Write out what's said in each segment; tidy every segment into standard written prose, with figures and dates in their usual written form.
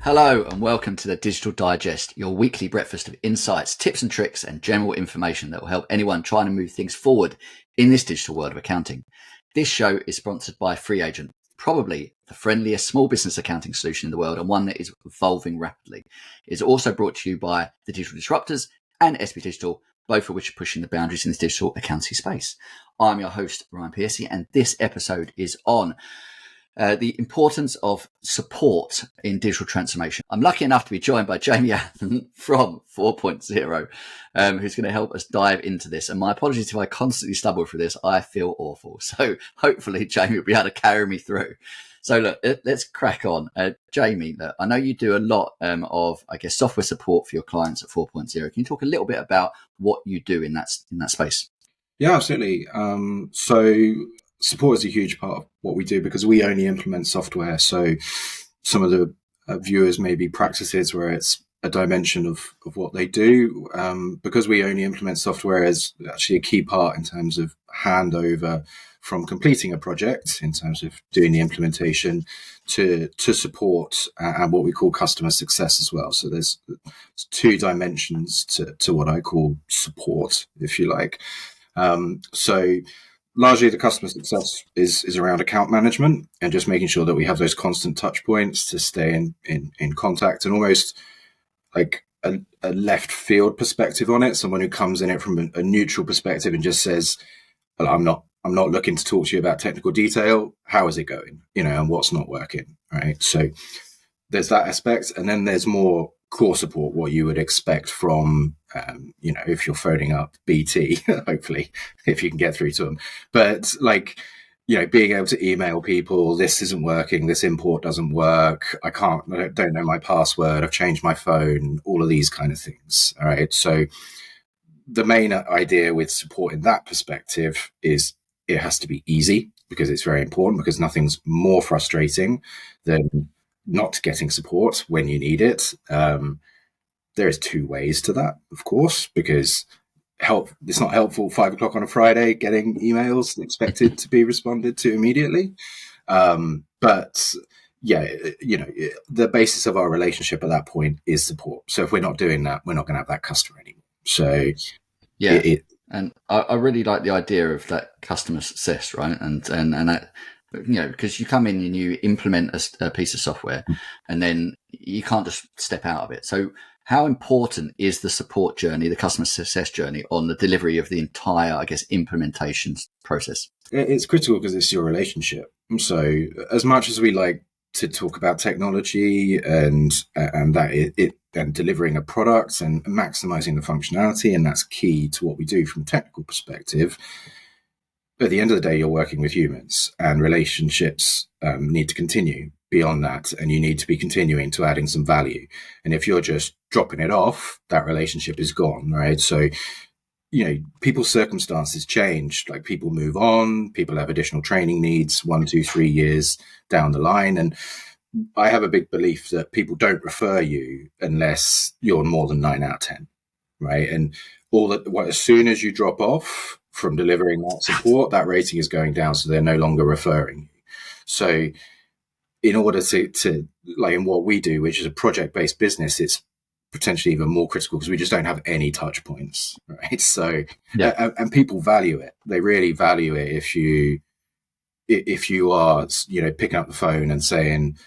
Hello and welcome to the Digital Digest, your weekly breakfast of insights, tips and tricks and general information that will help anyone trying to move things forward in this digital world of accounting. This show is sponsored by FreeAgent, probably the friendliest small business accounting solution in the world and one that is evolving rapidly. It is also brought to you by the Digital Disruptors and SB Digital, both of which are pushing the boundaries in this digital accounting space. I'm your host, Ryan Piercy, and this episode is on the importance of support in digital transformation. I'm lucky enough to be joined by Jamie Atherton from 4.0, who's going to help us dive into this. And my apologies if I constantly stumble through this. I feel awful. So hopefully Jamie will be able to carry me through. So look, let's crack on. Jamie, look, I know you do a lot of, software support for your clients at 4.0. Can you talk a little bit about what you do in that space? Yeah, absolutely. So support is a huge part of what we do because we only implement software. So some of the viewers may be practices where it's a dimension of what they do. Because we only implement software is actually a key part in terms of handover from completing a project, in terms of doing the implementation to support and what we call customer success as well. So there's two dimensions to what I call support, if you like. So largely the customer success is around account management and just making sure that we have those constant touch points to stay in contact, and almost like a left field perspective on it. Someone who comes in it from a neutral perspective and just says, well, I'm not looking to talk to you about technical detail. How is it going? And what's not working, right? So there's that aspect. And then there's more core support, what you would expect from, if you're phoning up BT, hopefully, if you can get through to them. But being able to email people, this isn't working, this import doesn't work, I don't know my password, I've changed my phone, all of these kind of things. All right. So the main idea with support in that perspective is it has to be easy, because it's very important, because nothing's more frustrating than not getting support when you need it. There is two ways to that, of course, because it's not helpful 5 o'clock on a Friday getting emails expected to be responded to immediately. But yeah, the basis of our relationship at that point is support. So if we're not doing that, we're not going to have that customer anymore. So yeah, and I really like the idea of that customer success, right? And that, because you come in and you implement a piece of software and then you can't just step out of it. So how important is the support journey, the customer success journey, on the delivery of the entire, implementation process? It's critical because it's your relationship. So as much as we like to talk about technology and that it and delivering a product and maximizing the functionality, and that's key to what we do from a technical perspective, at the end of the day, you're working with humans, and relationships need to continue beyond that, and you need to be continuing to adding some value. And if you're just dropping it off, that relationship is gone, right? So, people's circumstances change, like people move on, people have additional training needs 1, 2, 3 years down the line. And I have a big belief that people don't refer you unless you're more than 9 out of 10, right? And as soon as you drop off from delivering that support, that rating is going down, so they're no longer referring you. So in order to like in what we do, which is a project-based business, it's potentially even more critical because we just don't have any touch points, right? So and people value it. They really value it if you are picking up the phone and saying,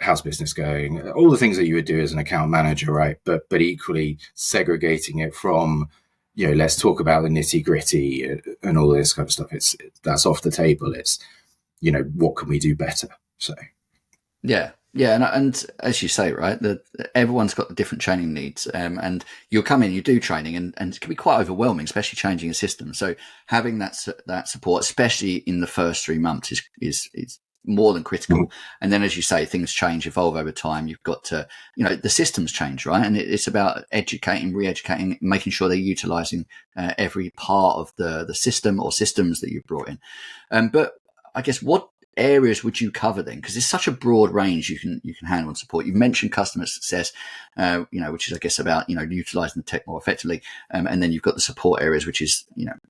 how's business going, all the things that you would do as an account manager, right? But equally segregating it from let's talk about the nitty gritty and all this kind of stuff. That's off the table. It's what can we do better? So yeah, and as you say, right, everyone's got the different training needs, and you'll come in, you do training, and it can be quite overwhelming, especially changing a system. So having that support, especially in the first 3 months, is more than critical. Mm-hmm. And then, as you say, things change, evolve over time. You've got to, the systems change, right? And it's about educating, re-educating, making sure they're utilizing every part of the system or systems that you've brought in. But I guess what areas would you cover then? Because there's such a broad range you can handle and support. You've mentioned customer success, which is, I guess, about utilizing the tech more effectively, and then you've got the support areas, which is,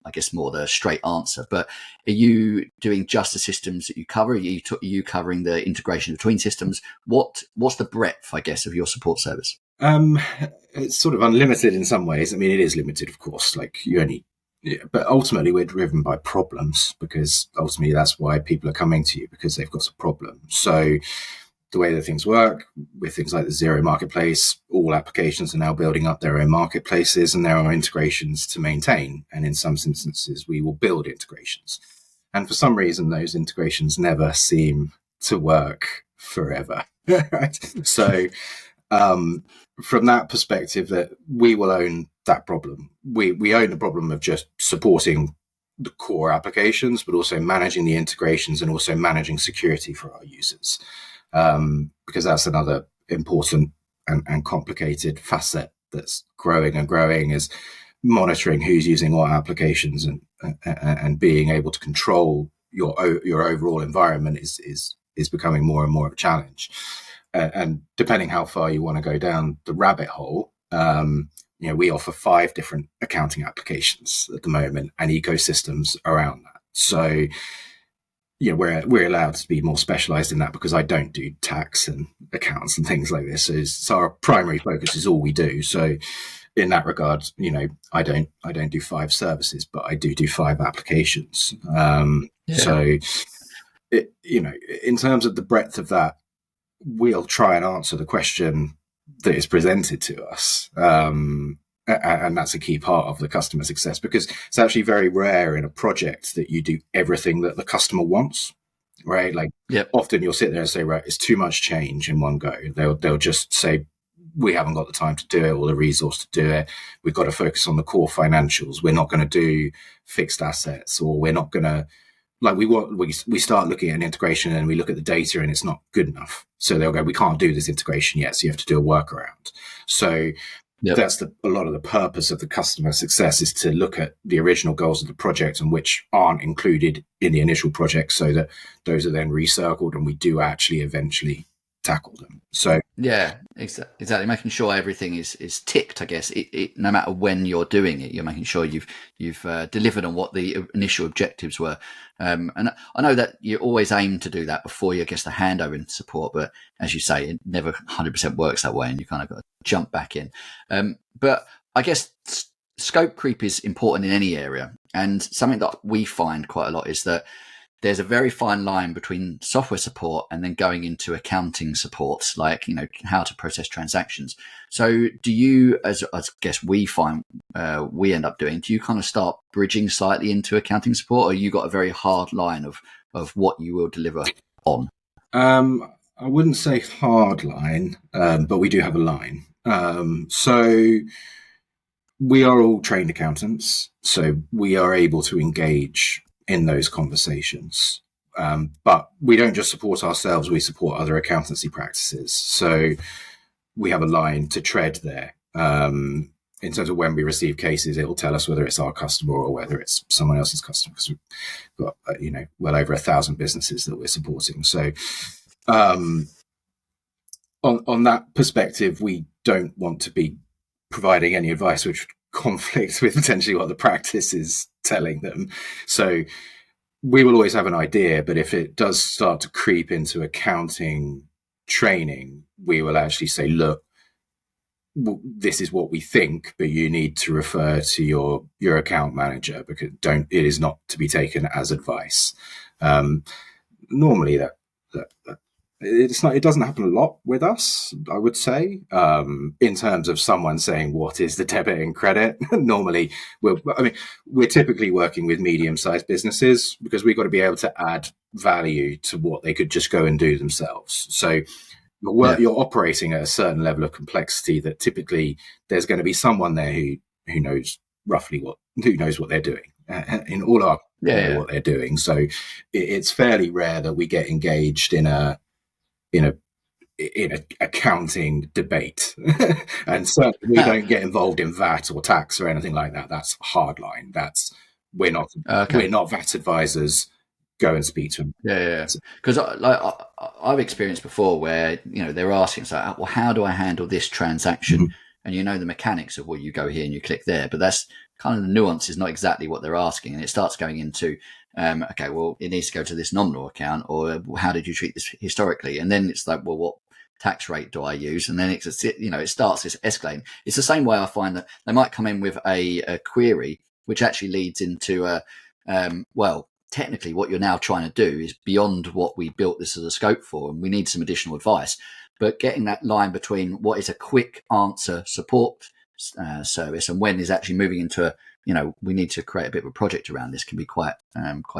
I guess, more the straight answer. But are you doing just the systems that you cover? Are you covering the integration between systems? What's the breadth, I guess, of your support service? It's sort of unlimited in some ways. I mean, it is limited, of course. Like but ultimately we're driven by problems, because ultimately that's why people are coming to you, because they've got a problem. So the way that things work with things like the Xero marketplace, all applications are now building up their own marketplaces, and there are integrations to maintain. And in some instances, we will build integrations. And for some reason, those integrations never seem to work forever. Right? So from that perspective, that we will own that problem. We own the problem of just supporting the core applications, but also managing the integrations and also managing security for our users, because that's another important and complicated facet that's growing and growing, is monitoring who's using what applications, and being able to control your overall environment is becoming more and more of a challenge. And depending how far you want to go down the rabbit hole, we offer 5 different accounting applications at the moment and ecosystems around that. So, we're allowed to be more specialized in that, because I don't do tax and accounts and things like this. So our primary focus is all we do. So in that regard, I don't do 5 services, but I do 5 applications. So, in terms of the breadth of that, we'll try and answer the question that is presented to us. And that's a key part of the customer success, because it's actually very rare in a project that you do everything that the customer wants, right? Like, often you'll sit there and say, right, it's too much change in one go. They'll just say, we haven't got the time to do it or the resource to do it. We've got to focus on the core financials. We're not going to do fixed assets, or we're not going to, we start looking at an integration and we look at the data and it's not good enough. So they'll go, we can't do this integration yet, so you have to do a workaround. So that's a lot of the purpose of the customer success, is to look at the original goals of the project and which aren't included in the initial project, so that those are then recircled and we do actually eventually tackle them. So exactly, making sure everything is ticked, I guess. No matter when you're doing it, you're making sure you've delivered on what the initial objectives were. And I know that you always aim to do that before you get the handover into support, but as you say, it never 100% works that way, and you kind of got to jump back in. But I guess scope creep is important in any area, and something that we find quite a lot is that there's a very fine line between software support and then going into accounting support, like, how to process transactions. So do you, as I guess we find we end up doing, do you kind of start bridging slightly into accounting support, or you got a very hard line of what you will deliver on? I wouldn't say hard line, but we do have a line. So we are all trained accountants, so we are able to engage in those conversations. But we don't just support ourselves, we support other accountancy practices. So we have a line to tread there. In terms of when we receive cases, it will tell us whether it's our customer or whether it's someone else's customer, because we've got, well over 1,000 businesses that we're supporting. So on that perspective, we don't want to be providing any advice which conflicts with potentially what the practice is telling them. So we will always have an idea, but if it does start to creep into accounting training, we will actually say, look, this is what we think, but you need to refer to your account manager, because it is not to be taken as advice. Normally that it doesn't happen a lot with us, I would say, in terms of someone saying, what is the debit and credit? Normally, we're typically working with medium-sized businesses, because we've got to be able to add value to what they could just go and do themselves. So you're operating at a certain level of complexity that typically there's going to be someone there who knows roughly what they're doing in all our what they're doing. So it's fairly rare that we get engaged in a accounting debate. And certainly we don't get involved in VAT or tax or anything like that. That's hardline. We're not VAT advisors. go and speak to them. Yeah. Because I've experienced before where, they're asking, so, well, how do I handle this transaction? Mhm. And the mechanics of, well, you go here and you click there, but that's kind of the nuance is not exactly what they're asking. And it starts going into, okay, well, it needs to go to this nominal account, or how did you treat this historically? And then it's like, well, what tax rate do I use? And then it starts this escalating. It's the same way I find that they might come in with a query, which actually leads into well, technically what you're now trying to do is beyond what we built this as a scope for, and we need some additional advice. But getting that line between what is a quick answer support service and when is actually moving into we need to create a bit of a project around this can be quite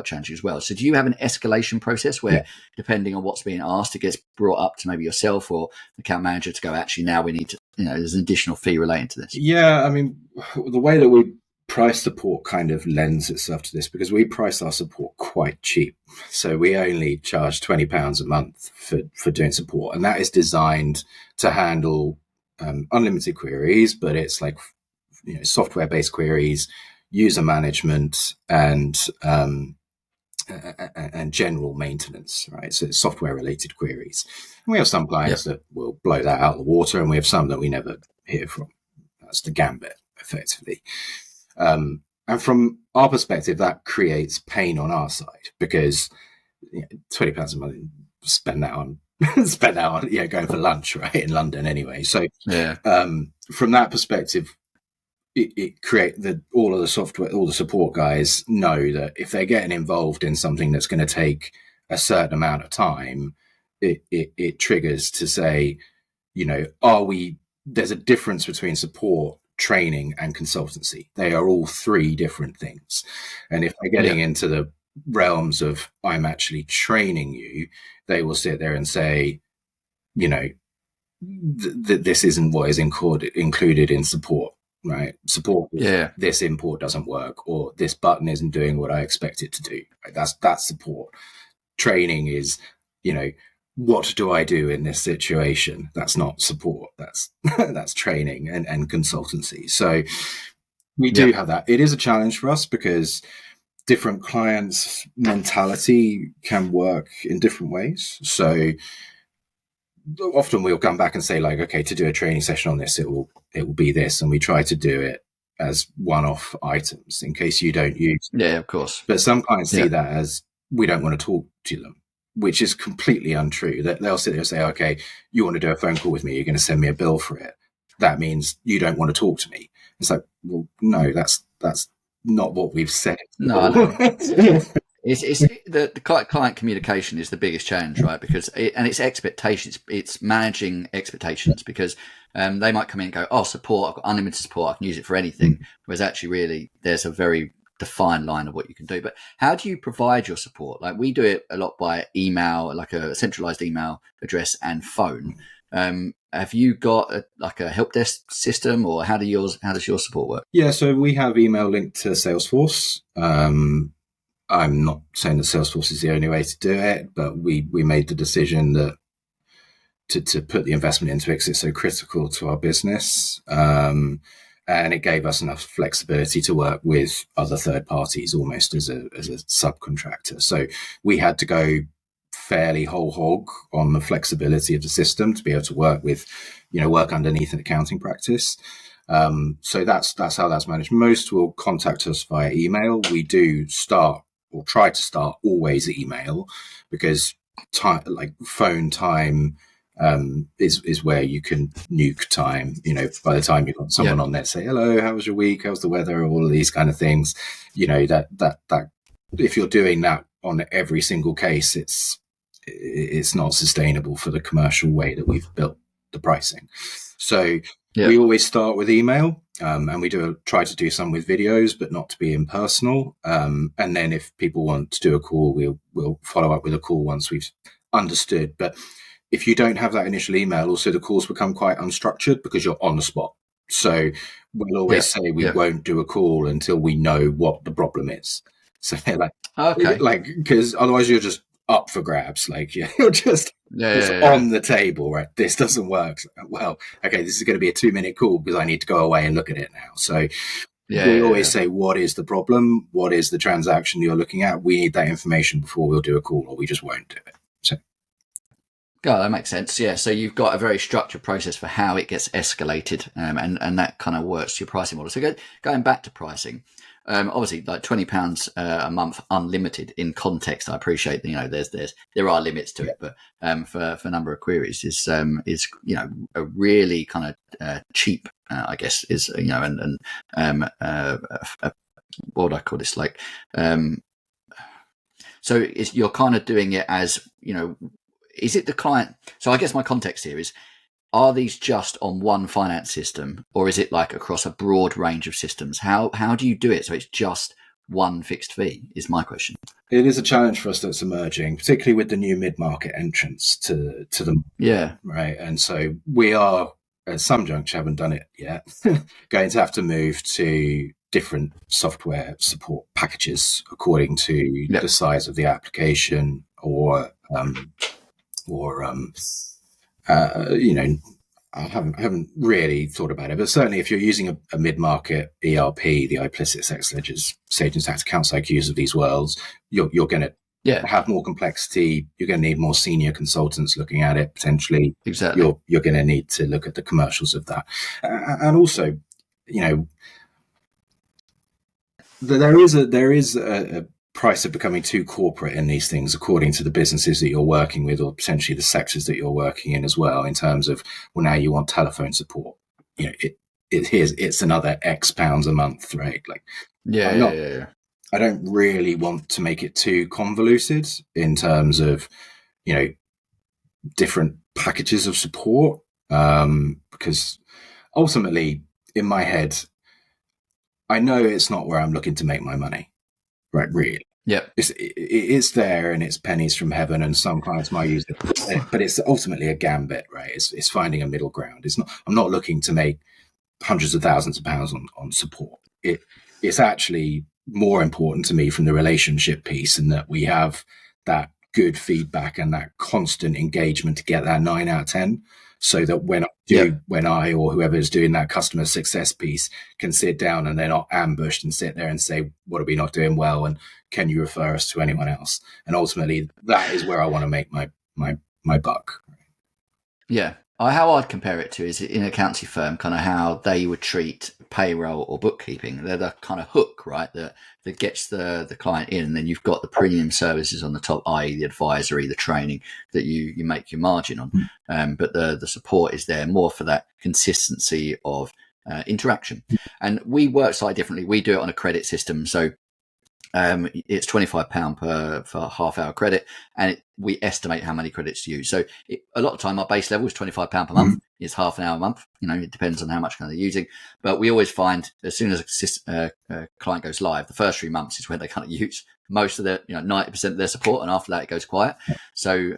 challenging as well. So do you have an escalation process where, depending on what's being asked, it gets brought up to maybe yourself or account manager to go, actually, now we need to, there's an additional fee relating to this? Yeah, I mean, the way that we price support kind of lends itself to this, because we price our support quite cheap. So we only charge £20 a month for doing support, and that is designed to handle unlimited queries, but it's like software-based queries, user management, and general maintenance, right? So it's software-related queries. And we have some clients that will blow that out of the water, and we have some that we never hear from. That's the gambit, effectively. And from our perspective, that creates pain on our side, because £20 a month, spend that on going for lunch, right, in London anyway. So from that perspective, it create all of the software, all the support guys know that if they're getting involved in something that's going to take a certain amount of time, it triggers to say, there's a difference between support, training, and consultancy. They are all three different things. And if they're getting into the realms of, I'm actually training you, they will sit there and say, this isn't what is included in support, right? Support, this import doesn't work, or this button isn't doing what I expect it to do. Right? That's support. Training is, what do I do in this situation? That's not support. That's training and consultancy. So we do have that. It is a challenge for us because different clients' mentality can work in different ways. So often we'll come back and say, like, okay, to do a training session on this, it will be this, and we try to do it as one-off items in case you don't use it. Yeah, of course. But some clients see that as, we don't want to talk to them, which is completely untrue. They'll sit there and say, okay, you want to do a phone call with me, you're going to send me a bill for it. That means you don't want to talk to me. It's like, well, no, that's not what we've said. No. It's the client communication is the biggest challenge, right? Because it's expectations. It's managing expectations, because they might come in and go, oh, support, I've got unlimited support, I can use it for anything. Whereas actually, really, there's a very defined line of what you can do. But how do you provide your support? Like, we do it a lot by email, like a centralized email address and phone. Have you got a help desk system, or how does your support work? Yeah, so we have email linked to Salesforce. I'm not saying that Salesforce is the only way to do it, but we made the decision that to put the investment into it because it's so critical to our business. And it gave us enough flexibility to work with other third parties almost as a subcontractor. So we had to go fairly whole hog on the flexibility of the system to be able to work with, work underneath an accounting practice. So that's how that's managed. Most will contact us via email. We do start, or try to start, always email, because time, like phone time, is where you can nuke time. By the time you've got someone on there say, hello, how was your week? How's the weather? All of these kind of things. That if you're doing that on every single case, it's not sustainable for the commercial way that we've built the pricing. So we always start with email, and we try to do some with videos, but not to be impersonal. And then if people want to do a call, we'll follow up with a call once we've understood. But if you don't have that initial email, also the calls become quite unstructured because you're on the spot. So we'll always say we won't do a call until we know what the problem is. So because otherwise you're just up for grabs. Like you're just on the table, right? This doesn't work. Well, okay, this is going to be a 2-minute call because I need to go away and look at it now. So we always say, what is the problem? What is the transaction you're looking at? We need that information before we'll do a call, or we just won't do it. So. Oh, that makes sense. Yeah. So you've got a very structured process for how it gets escalated, and that kind of works to your pricing model. So going back to pricing, obviously, like £20 a month, unlimited in context. I appreciate there are limits to it, but for a number of queries is a really kind of cheap, I guess, is what would I call this, like. So you're kind of doing it as, is it the client? So I guess my context here is, are these just on one finance system, or is it like across a broad range of systems? How do you do it so it's just one fixed fee, is my question. It is a challenge for us that's emerging, particularly with the new mid-market entrance to them. Yeah. Right. And so we are, at some juncture, haven't done it yet, going to have to move to different software support packages according to the size of the application or I haven't really thought about it, but certainly if you're using a mid-market ERP, the iPlicit, Xledgers, Sage Intacct, Accounts IQs of these worlds, you're going to have more complexity. You're going to need more senior consultants looking at it potentially. Exactly. You're going to need to look at the commercials of that, and also, there is a price of becoming too corporate in these things, according to the businesses that you're working with, or potentially the sectors that you're working in as well, in terms of, well, now you want telephone support. It's another X pounds a month, right? Like, I don't really want to make it too convoluted in terms of, different packages of support, because ultimately, in my head, I know it's not where I'm looking to make my money, right? Really. Yeah, it's there, and it's pennies from heaven, and some clients might use it, but it's ultimately a gambit, right? It's finding a middle ground. I'm not looking to make hundreds of thousands of pounds on support. It's actually more important to me from the relationship piece, and that we have that good feedback and that constant engagement to get that 9 out of 10, so that when I or whoever is doing that customer success piece can sit down and they're not ambushed and sit there and say, what are we not doing well, and can you refer us to anyone else? And ultimately, that is where I want to make my buck. Yeah. How I'd compare it to is, in an accountancy firm, kind of how they would treat payroll or bookkeeping. They're the kind of hook, right, that gets the client in, and then you've got the premium services on the top, i.e. the advisory, the training that you make your margin on. But the support is there more for that consistency of interaction. And we work slightly differently. We do it on a credit system. So it's £25 for half-hour credit, and we estimate how many credits to use. So a lot of time, our base level is £25 per month. It's half an hour a month. It depends on how much they're using. But we always find, as soon as a client goes live, the first 3 months is when they kind of use most of their, 90% of their support, and after that it goes quiet. So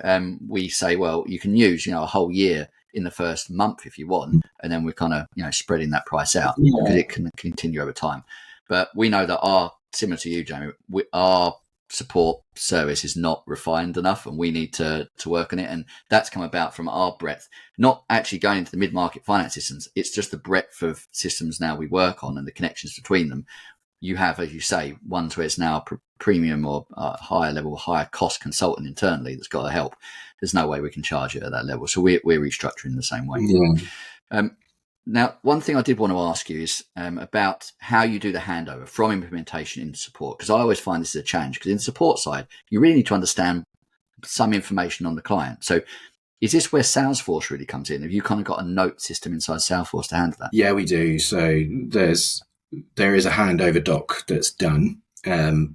we say, well, you can use, a whole year in the first month if you want, and then we're kind of, spreading that price out because it can continue over time. But we know that similar to you, Jamie, our support service is not refined enough, and we need to work on it. And that's come about from our breadth, not actually going into the mid-market finance systems. It's just the breadth of systems now we work on and the connections between them. You have, as you say, ones where it's now a premium or higher level, higher cost consultant internally that's got to help. There's no way we can charge it at that level. So we're restructuring the same way. Yeah. Now, one thing I did want to ask you is about how you do the handover from implementation into support, because I always find this is a challenge, because in the support side, you really need to understand some information on the client. So is this where Salesforce really comes in? Have you kind of got a note system inside Salesforce to handle that? Yeah, we do. So there is a handover doc that's done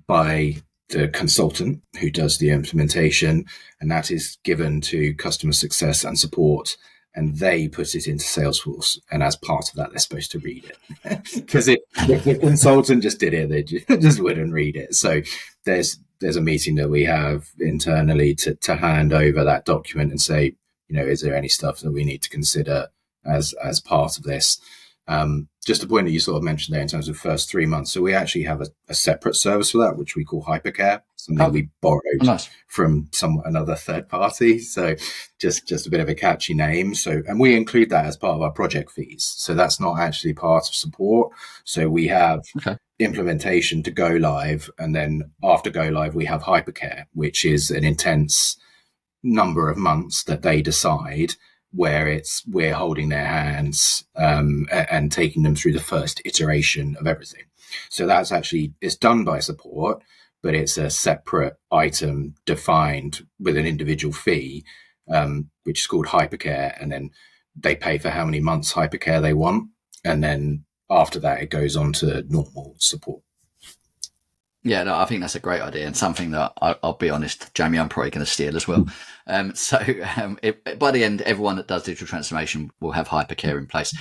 by the consultant who does the implementation, and that is given to customer success and support, and they put it into Salesforce. And as part of that, they're supposed to read it, because if the consultant just did it, they just wouldn't read it. So there's a meeting that we have internally to hand over that document and say, is there any stuff that we need to consider as part of this? Just the point that you sort of mentioned there in terms of first 3 months. So we actually have a separate service for that, which we call Hypercare, something we borrowed nice. from another third party. So just a bit of a catchy name. So, and we include that as part of our project fees. So that's not actually part of support. So we have implementation to go live, and then after go live, we have Hypercare, which is an intense number of months that they decide, where we're holding their hands and taking them through the first iteration of everything. So that's it's done by support, but it's a separate item defined with an individual fee, which is called Hypercare, and then they pay for how many months Hypercare they want, and then after that it goes on to normal support. Yeah, no, I think that's a great idea, and something that I'll be honest, Jamie, I'm probably going to steal as well. By the end, everyone that does digital transformation will have Hypercare in place.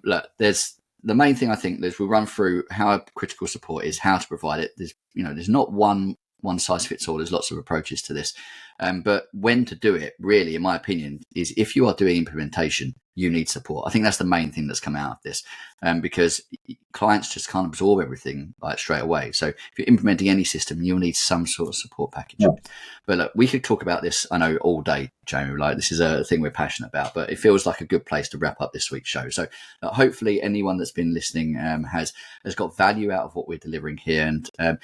Look, the main thing I think is we'll run through how critical support is, how to provide it. There's not one size fits all. There's lots of approaches to this, but when to do it, really, in my opinion, is if you are doing implementation, you need support. I think that's the main thing that's come out of this, because clients just can't absorb everything like straight away. So if you're implementing any system, you'll need some sort of support package. Yeah. But look, we could talk about this, I know, all day, Jamie. Like, this is a thing we're passionate about, but it feels like a good place to wrap up this week's show. So hopefully anyone that's been listening has got value out of what we're delivering here. And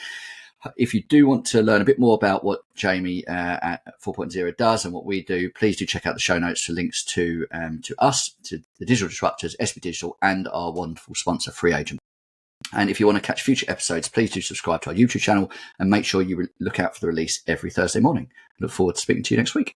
if you do want to learn a bit more about what Jamie at 4.0 does and what we do, please do check out the show notes for links to us, to the Digital Disruptors, SB Digital, and our wonderful sponsor, FreeAgent. And if you want to catch future episodes, please do subscribe to our YouTube channel and make sure you look out for the release every Thursday morning. Look forward to speaking to you next week.